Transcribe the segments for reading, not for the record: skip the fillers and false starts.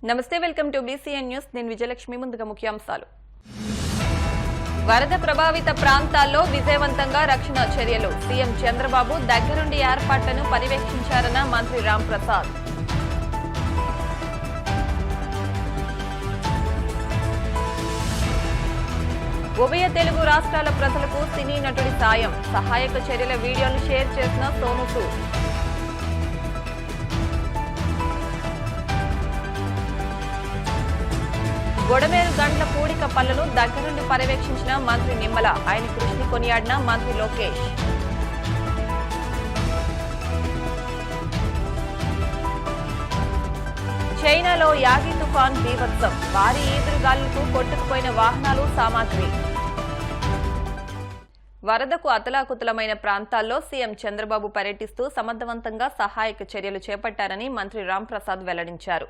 నమస్తే, welcome to BCN news. నేను విజయలక్ష్మి. ముందుగా ముఖ్యాంశాలు. వరద ప్రభావిత ప్రాంతాల్లో విజయవంతంగా రక్షణ చర్యలు. సీఎం చంద్రబాబు దగ్గరుండి ఏర్పాట్లను పర్యవేక్షించారన్న మంత్రి రాంప్రసాద్. ఉభయ తెలుగు రాష్ట్రాల ప్రజలకు సినీ నటుడి సాయం. సహాయక చర్యల వీడియోలు షేర్ చేసిన సోను సూద్. గొడవేరు గండ్ల పూడిక పనులను దగ్గరుండి పర్యవేక్షించిన మంత్రి నిమ్మల. ఆయన కృషిని కొనియాడిన మంత్రి లోకేష్. చైనాలో యాగి తుఫాన్ బీభత్సం. భారీ ఈదురుగాలులకు కొట్టుకుపోయిన వాహనాలు, సామాగ్రి. వరదకు అతలాకుతలమైన ప్రాంతాల్లో సీఎం చంద్రబాబు పర్యటిస్తూ సమర్థవంతంగా సహాయక చర్యలు చేపట్టారని మంత్రి రాంప్రసాద్ వెల్లడించారు.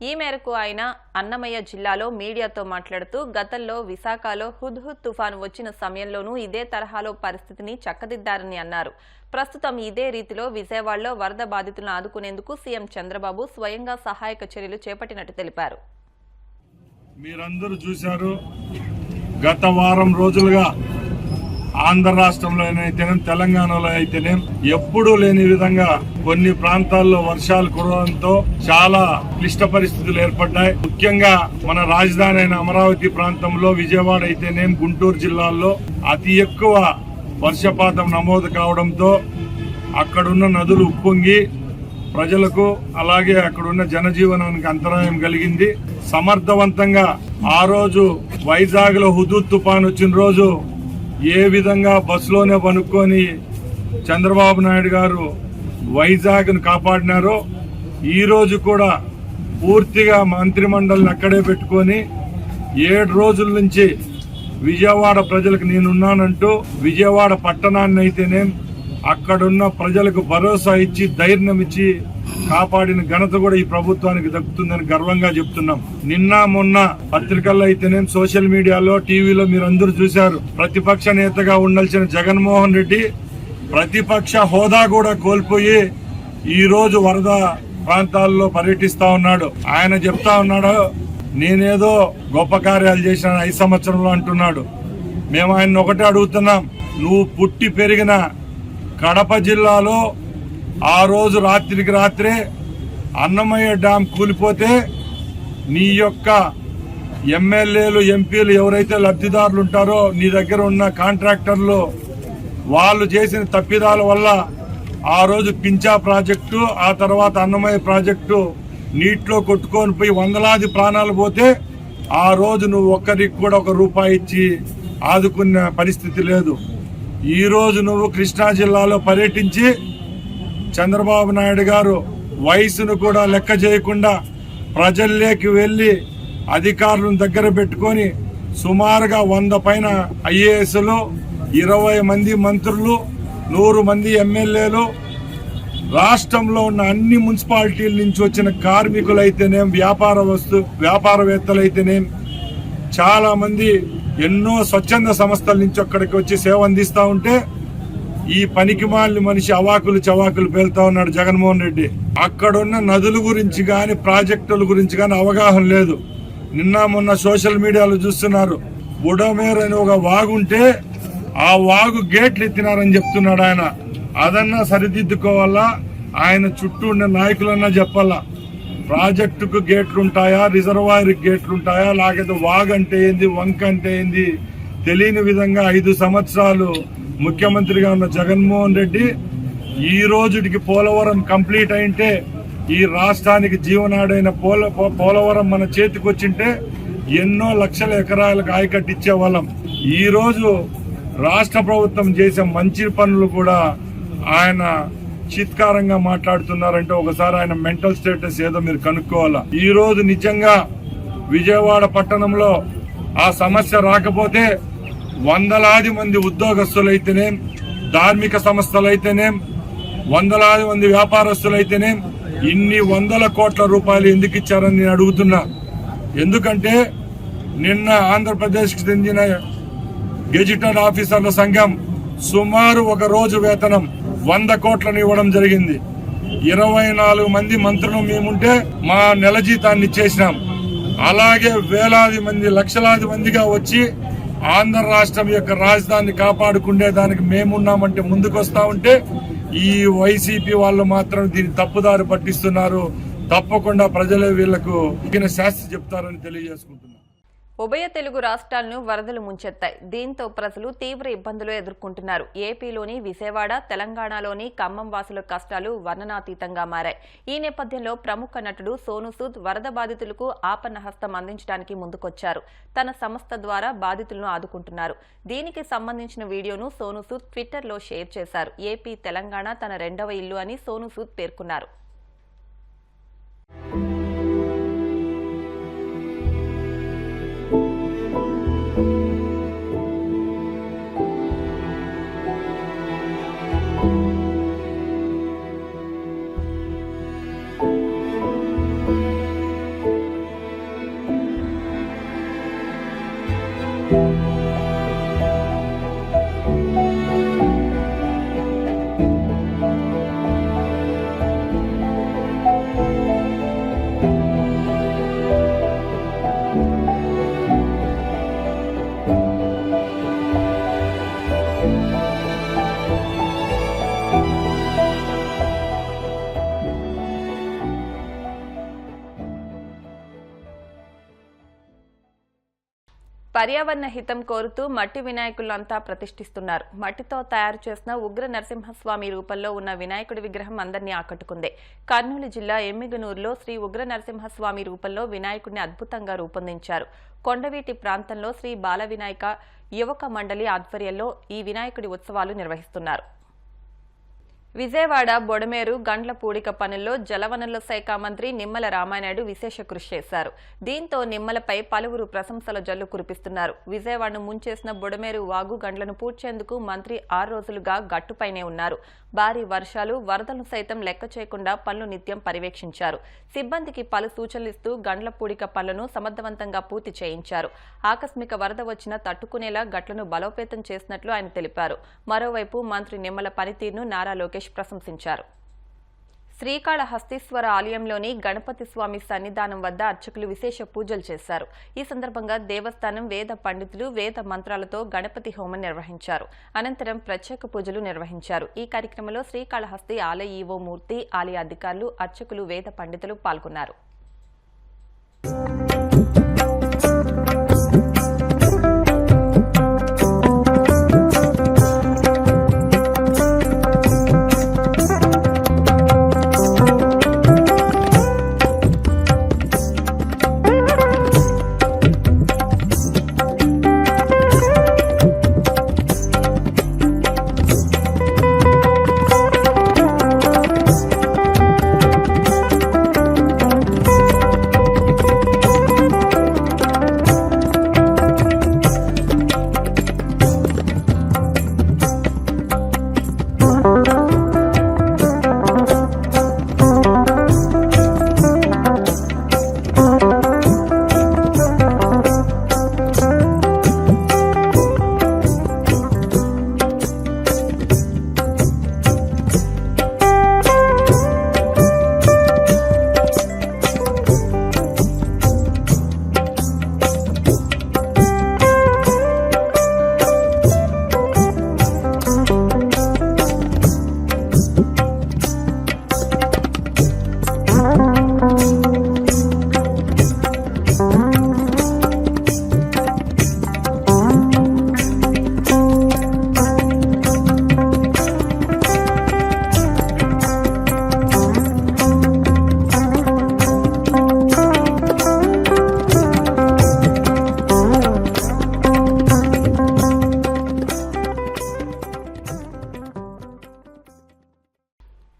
ఈ మేరకు ఆయన అన్నమయ్య జిల్లాలో మీడియాతో మాట్లాడుతూ గతంలో విశాఖలో హుద్హుద్ తుఫాను వచ్చిన సమయంలోనూ ఇదే తరహాలో పరిస్థితిని చక్కదిద్దారని అన్నారు. ప్రస్తుతం ఇదే రీతిలో విజయవాడలో వరద బాధితులను ఆదుకునేందుకు సీఎం చంద్రబాబు స్వయంగా సహాయక చర్యలు చేపట్టినట్టు తెలిపారు. మీరందరూ చూశారు, గత వారం రోజులుగా ఆంధ్ర రాష్ట్రంలో అయితేనేం, తెలంగాణలో అయితేనేం ఎప్పుడూ లేని విధంగా కొన్ని ప్రాంతాల్లో వర్షాలు కురవడంతో చాలా క్లిష్ట పరిస్థితులు ఏర్పడ్డాయి. ముఖ్యంగా మన రాజధాని అయిన అమరావతి ప్రాంతంలో, విజయవాడ అయితేనేం, గుంటూరు జిల్లాల్లో అతి ఎక్కువ వర్షపాతం నమోదు కావడంతో అక్కడున్న నదులు ఉప్పొంగి ప్రజలకు అలాగే అక్కడున్న జనజీవనానికి అంతరాయం కలిగింది. సమర్థవంతంగా ఆ రోజు వైజాగ్ లో హుదూద్ తుఫాన్ వచ్చిన రోజు ఏ విధంగా బస్సులోనే పనుక్కొని చంద్రబాబు నాయుడు గారు వైజాగ్ ను కాపాడినారో, ఈ రోజు కూడా పూర్తిగా మంత్రిమండలిని అక్కడే పెట్టుకొని 7 రోజుల నుంచి విజయవాడ ప్రజలకు నేనున్నానంటూ విజయవాడ పట్టణాన్ని అయితేనేం అక్కడున్న ప్రజలకు భరోసా ఇచ్చి ధైర్యం ఇచ్చి కాపాడిన ఘనత కూడా ఈ ప్రభుత్వానికి దక్కుతుందని గర్వంగా చెప్తున్నాం. నిన్న మొన్న పత్రికల్లో అయితేనేం, సోషల్ మీడియాలో, టీవీలో మీరందరూ చూశారు. ప్రతిపక్ష నేతగా ఉండాల్సిన జగన్మోహన్ రెడ్డి ప్రతిపక్ష హోదా కూడా కోల్పోయి ఈ రోజు వరద ప్రాంతాల్లో పర్యటిస్తా ఉన్నాడు. ఆయన చెప్తా ఉన్నాడు, నేనేదో గొప్ప కార్యాలు చేసిన 5 సంవత్సరంలో అంటున్నాడు. మేము ఆయన ఒకటే అడుగుతున్నాం, నువ్వు పుట్టి పెరిగిన కడప జిల్లాలో ఆ రోజు రాత్రికి రాత్రే అన్నమయ్య డ్యాం కూలిపోతే నీ యొక్క ఎమ్మెల్యేలు, ఎంపీలు ఎవరైతే లబ్ధిదారులు ఉంటారో, నీ దగ్గర ఉన్న కాంట్రాక్టర్లు, వాళ్ళు చేసిన తప్పిదాల వల్ల ఆ రోజు పించా ప్రాజెక్టు, ఆ తర్వాత అన్నమయ్య ప్రాజెక్టు నీటిలో కొట్టుకొని పోయి వందలాది ప్రాణాలు పోతే ఆ రోజు నువ్వు ఒక్కరికి కూడా ₹1 ఇచ్చి ఆదుకున్న పరిస్థితి లేదు. ఈ రోజు నువ్వు కృష్ణా జిల్లాలో పర్యటించి చంద్రబాబు నాయుడు గారు వయసును కూడా లెక్క చేయకుండా ప్రజల్లోకి వెళ్లి అధికారులను దగ్గర పెట్టుకొని సుమారుగా 100 పైన ఐఏఎస్లు, 20 మంది మంత్రులు, 100 మంది ఎమ్మెల్యేలు, రాష్ట్రంలో ఉన్న అన్ని మున్సిపాలిటీల నుంచి వచ్చిన కార్మికులైతేనేం, వ్యాపారవేత్తలైతేనేం, చాలా మంది ఎన్నో స్వచ్ఛంద సంస్థల నుంచి అక్కడికి వచ్చి సేవ అందిస్తా ఉంటే ఈ పనికిమాలిన మనిషి అవాకులు చవాకులు పేలుతా ఉన్నాడు జగన్మోహన్ రెడ్డి. అక్కడున్న నదుల గురించి గాని, ప్రాజెక్టుల గురించి గాని అవగాహన లేదు. నిన్న మొన్న సోషల్ మీడియాలో చూస్తున్నారు, బుడమేరు అని ఒక వాగుంటే ఆ వాగు గేట్లు ఎత్తినారని చెప్తున్నాడు ఆయన. అదన్నా సరిదిద్దుకోవాలా, ఆయన చుట్టూ ఉన్న నాయకులన్నా చెప్పాలా. ప్రాజెక్టుకు గేట్లుంటాయా, రిజర్వాయర్కి గేట్లుంటాయా, లేకపోతే వాగు అంటే ఏంది, వంక అంటే ఏంది తెలియని విధంగా 5 సంవత్సరాలు ముఖ్యమంత్రిగా ఉన్న జగన్మోహన్ రెడ్డి ఈ రోజుకి పోలవరం కంప్లీట్ అయింటే, ఈ రాష్ట్రానికి జీవనాడైన పోలవరం మన చేతికి వచ్చింటే ఎన్నో లక్షల ఎకరాలకు ఆయకట్టించే వాళ్ళం. ఈ రోజు రాష్ట్ర ప్రభుత్వం చేసే మంచి పనులు కూడా ఆయన చిత్కారంగా మాట్లాడుతున్నారంటే ఒకసారి ఆయన మెంటల్ స్టేటస్ ఏదో మీరు కనుక్కోవాలా. ఈ రోజు నిజంగా విజయవాడ పట్టణంలో ఆ సమస్య రాకపోతే వందలాది మంది ఉద్యోగస్తులైతేనేం, ధార్మిక సంస్థలైతేనేం, వందలాది మంది వ్యాపారస్తులైతేనేం ఇన్ని ₹100 కోట్ల ఎందుకు ఇచ్చారని నేను అడుగుతున్నా. ఎందుకంటే నిన్న ఆంధ్రప్రదేశ్కి చెందిన గెజిటెడ్ ఆఫీసర్ల సంఘం సుమారు ఒక రోజు వేతనం 100 కోట్లను ఇవ్వడం జరిగింది. 24 మంది మంత్రులు మేముంటే మా నెల జీతాన్ని ఇచ్చేసినాం. అలాగే వేలాది మంది లక్షలాది మందిగా వచ్చి ఆంధ్ర రాష్ట్రం యొక్క రాజధానిని కాపాడుకునే దానికి మేమున్నామంటే ముందుకు వస్తా ఉంటే ఈ వైసీపీ వాళ్ళు మాత్రం దీన్ని తప్పుదారి పట్టిస్తున్నారు. తప్పకుండా ప్రజలే వీళ్లకు తగిన శాస్తి చెప్తారని తెలియజేసుకుంటున్నారు. ఉభయ తెలుగు రాష్ట్రాలను వరదలు ముంచెత్తాయి. దీంతో ప్రజలు తీవ్ర ఇబ్బందులు ఎదుర్కొంటున్నారు. ఏపీలోని విజయవాడ, తెలంగాణలోని ఖమ్మం వాసుల కష్టాలు వర్ణనాతీతంగా మారాయి. ఈ నేపథ్యంలో ప్రముఖ నటుడు సోనూ సూద్ వరద బాధితులకు ఆపన్న హస్తం అందించడానికి ముందుకొచ్చారు. తన సంస్థ ద్వారా బాధితులను ఆదుకుంటున్నారు. దీనికి సంబంధించిన వీడియోను సోనూ సూద్ ట్విట్టర్లో షేర్ చేశారు. ఏపీ, తెలంగాణ తన రెండవ ఇల్లు అని సోనూ సూద్ పేర్కొన్నారు. పర్యావరణ హితం కోరుతూ మట్టి వినాయకులంతా ప్రతిష్ఠిస్తున్నారు. మట్టితో తయారు చేసిన ఉగ్ర నరసింహస్వామి రూపంలో ఉన్న వినాయకుడి విగ్రహం అందరినీ ఆకట్టుకుంది. కర్నూలు జిల్లా ఎమ్మిగనూరులో శ్రీ ఉగ్ర నరసింహస్వామి రూపంలో వినాయకుడిని అద్భుతంగా రూపొందించారు. కొండవీటి ప్రాంతంలో శ్రీ బాల వినాయక యువక మండలి ఆధ్వర్యంలో ఈ వినాయకుడి ఉత్సవాలు నిర్వహిస్తున్నారు. విజయవాడ బొడమేరు గండ్ల పూడిక పనుల్లో జలవనరుల శాఖ మంత్రి నిమ్మల రామానాయుడు విశేష కృషి చేశారు. దీంతో నిమ్మలపై పలువురు ప్రశంసల జల్లు కురిపిస్తున్నారు. విజయవాడను ముంచేసిన బొడమేరు వాగు గండ్లను పూడ్చేందుకు మంత్రి 6 రోజులుగా గట్టుపైనే ఉన్నారు. భారీ వర్షాలు, వరదలను సైతం లెక్క చేయకుండా పనులు నిత్యం పర్యవేక్షించారు. సిబ్బందికి పలు సూచనలిస్తూ గండ్ల పూడిక పనులను సమర్థవంతంగా పూర్తి చేయించారు. ఆకస్మిక వరద వచ్చినా తట్టుకునేలా గట్లను బలోపేతం చేసినట్లు ఆయన తెలిపారు. మరోవైపు మంత్రి నిమ్మల పనితీరును నారా లోకేష్ ప్రశంసించారు. శ్రీకాళహస్తీశ్వర ఆలయంలోని గణపతి స్వామి సన్నిధానం వద్ద అర్చకులు విశేష పూజలు చేశారు. ఈ సందర్భంగా దేవస్థానం వేద పండితులు వేద మంత్రాలతో గణపతి హోమం నిర్వహించారు. అనంతరం ప్రత్యేక పూజలు నిర్వహించారు. ఈ కార్యక్రమంలో శ్రీకాళహస్తి ఆలయ ఈవో మూర్తి, ఆలయ అధికారులు, అర్చకులు, వేద పండితులు పాల్గొన్నారు.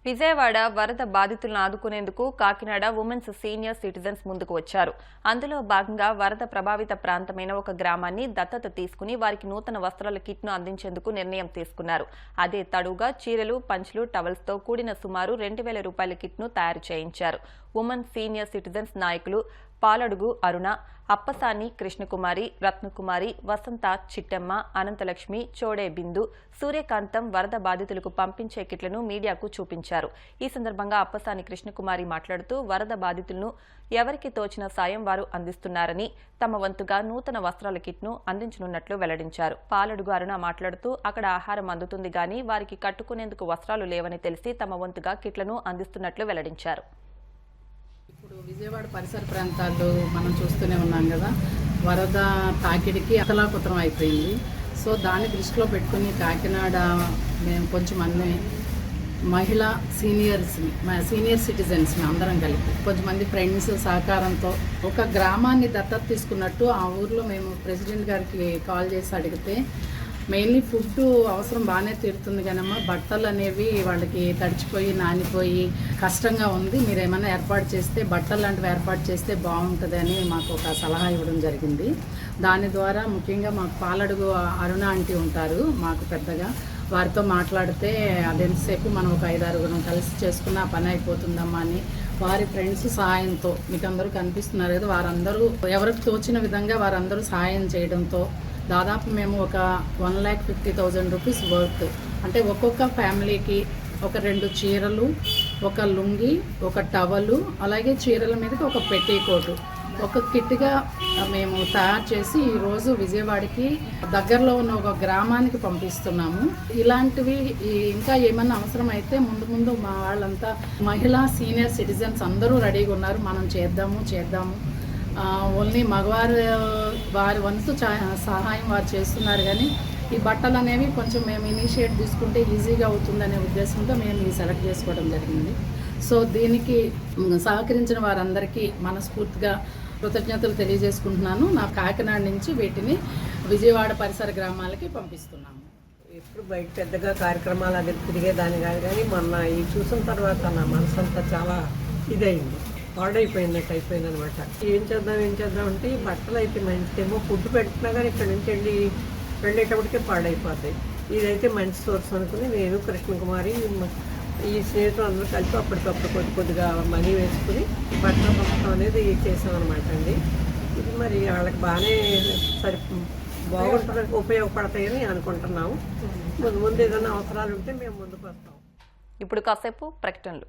విజయవాడ వరద బాధితులను ఆదుకునేందుకు కాకినాడ ఉమెన్స్ సీనియర్ సిటిజన్స్ ముందుకు వచ్చారు. అందులో భాగంగా వరద ప్రభావిత ప్రాంతమైన ఒక గ్రామాన్ని దత్తత తీసుకుని వారికి నూతన వస్త్రాల కిట్ను అందించేందుకు నిర్ణయం తీసుకున్నారు. అదే తడుగా చీరలు, పంచులు, టవల్స్ తో కూడిన సుమారు 2,000 రూపాయల కిట్ను తయారు చేయించారు. ఉమెన్ సీనియర్ సిటిజన్స్ నాయకులు పాలడుగు అరుణ, అప్పసాని కృష్ణకుమారి, రత్నకుమారి, వసంత, చిట్టమ్మ, అనంతలక్ష్మి, చోడే బిందు, సూర్యకాంతం వరద బాధితులకు పంపించే కిట్లను మీడియాకు చూపించారు. ఈ సందర్భంగా అప్పసాని కృష్ణకుమారి మాట్లాడుతూ వరద బాధితులను ఎవరికి తోచిన సాయం వారు అందిస్తున్నారని, తమ వంతుగా నూతన వస్త్రాల కిట్ను అందించనున్నట్లు వెల్లడించారు. పాలడుగు అరుణ మాట్లాడుతూ అక్కడ ఆహారం అందుతుంది గాని వారికి కట్టుకునేందుకు వస్త్రాలు లేవని తెలిసి తమ వంతుగా కిట్లను అందిస్తున్నట్లు వెల్లడించారు. ఇప్పుడు విజయవాడ పరిసర ప్రాంతాల్లో మనం చూస్తూనే ఉన్నాం కదా, వరద తాకిడికి అతలాకుతలం అయిపోయింది. సో దాన్ని దృష్టిలో పెట్టుకుని కాకినాడ మేము కొంచెం మంది మహిళా సీనియర్ సిటిజన్స్ని అందరం కలిపి కొంచెంమంది ఫ్రెండ్స్ సహకారంతో ఒక గ్రామాన్ని దత్తత తీసుకున్నట్టు ఆ ఊర్లో మేము ప్రెసిడెంట్ గారికి కాల్ చేసి అడిగితే మెయిన్లీ ఫుడ్ అవసరం బాగానే తీరుతుంది కానమ్మా, బట్టలు అనేవి వాళ్ళకి తడిచిపోయి నానిపోయి కష్టంగా ఉంది, మీరు ఏమైనా ఏర్పాటు చేస్తే బట్టలు లాంటివి ఏర్పాటు చేస్తే బాగుంటుంది అని మాకు ఒక సలహా ఇవ్వడం జరిగింది. దాని ద్వారా ముఖ్యంగా మాకు పాలడుగు అరుణ ఆంటీ ఉంటారు మాకు పెద్దగా, వారితో మాట్లాడితే అదెంతసేపు మనం ఒక 5-6 కలిసి చేసుకున్న పని అయిపోతుందమ్మా అని వారి ఫ్రెండ్స్ సహాయంతో మీకు అందరూ కనిపిస్తున్నారు కదా, వారందరూ ఎవరికి తోచిన విధంగా వారందరూ సహాయం చేయడంతో దాదాపు మేము ఒక 1,50,000 రూపీస్ వర్త్, అంటే ఒక్కొక్క ఫ్యామిలీకి ఒక 2 చీరలు, ఒక లుంగి, ఒక టవలు, అలాగే చీరల మీదకి ఒక పెట్టీకోటు ఒక కిట్గా మేము తయారు చేసి ఈరోజు విజయవాడకి దగ్గరలో ఉన్న ఒక గ్రామానికి పంపిస్తున్నాము. ఇలాంటివి ఇంకా ఏమన్నా అవసరం అయితే ముందు ముందు మా వాళ్ళంతా మహిళా సీనియర్ సిటిజన్స్ అందరూ రెడీగా ఉన్నారు, మనం చేద్దాము. ఓన్లీ మగవారు వారి వంతు సహాయం వారు చేస్తున్నారు, కానీ ఈ బట్టలు అనేవి కొంచెం మేము ఇనిషియేట్ తీసుకుంటే ఈజీగా అవుతుందనే ఉద్దేశంతో మేము ఈ సెలెక్ట్ చేసుకోవడం జరిగింది. సో దీనికి సహకరించిన వారందరికీ మనస్ఫూర్తిగా కృతజ్ఞతలు తెలియజేసుకుంటున్నాను. నా కాకినాడ నుంచి వీటిని విజయవాడ పరిసర గ్రామాలకి పంపిస్తున్నాము. ఎప్పుడు బయట పెద్దగా కార్యక్రమాలు అది తిరిగేదాన్ని కాదు, కానీ మొన్న ఈ చూసిన తర్వాత నా మనసు అంతా చాలా ఇదైంది, పాడైపోయినట్టు అయిపోయింది అనమాట. ఏం చేద్దాం అంటే ఈ బట్టలు అయితే మంచిదేమో, ఫుడ్ పెట్టినా కానీ ఇక్కడ నుంచి వెళ్ళేటప్పటికే పాడైపోతాయి. ఇదైతే మంచి సోర్స్ అనుకుని నేను కృష్ణకుమారి ఈ స్నేహితులు అందరూ కలిపి అప్పటికప్పుడు కొద్దిగా మనీ వేసుకుని బట్టలు పంపడం అనేది చేసామన్నమాట అండి. ఇది మరి వాళ్ళకి బాగానే బాగుంటుంది, ఉపయోగపడతాయని అనుకుంటున్నాము. ముందు ఏదైనా అవసరాలు ఉంటే మేము ముందుకు వస్తాం. ఇప్పుడు కాసేపు ప్రకటనలు.